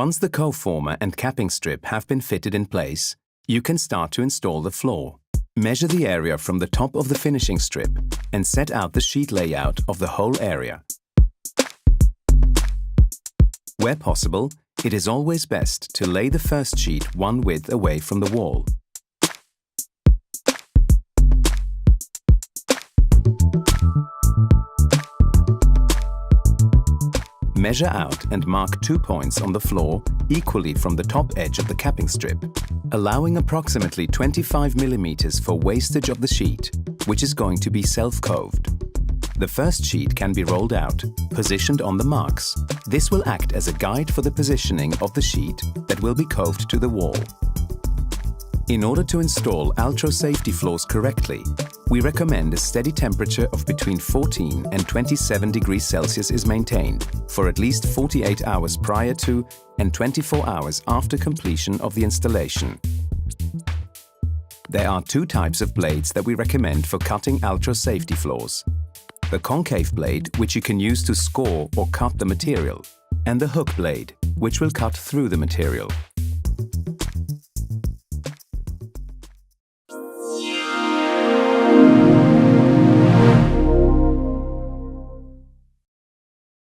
Once the co-former and capping strip have been fitted in place, you can start to install the floor. Measure the area from the top of the finishing strip and set out the sheet layout of the whole area. Where possible, it is always best to lay the first sheet one width away from the wall. Measure out and mark 2 points on the floor equally from the top edge of the capping strip, allowing approximately 25 mm for wastage of the sheet, which is going to be self-coved. The first sheet can be rolled out, positioned on the marks. This will act as a guide for the positioning of the sheet that will be coved to the wall. In order to install Altro safety floors correctly, we recommend a steady temperature of between 14 and 27 degrees Celsius is maintained for at least 48 hours prior to and 24 hours after completion of the installation. There are 2 types of blades that we recommend for cutting Altro safety floors. The concave blade, which you can use to score or cut the material, and the hook blade, which will cut through the material.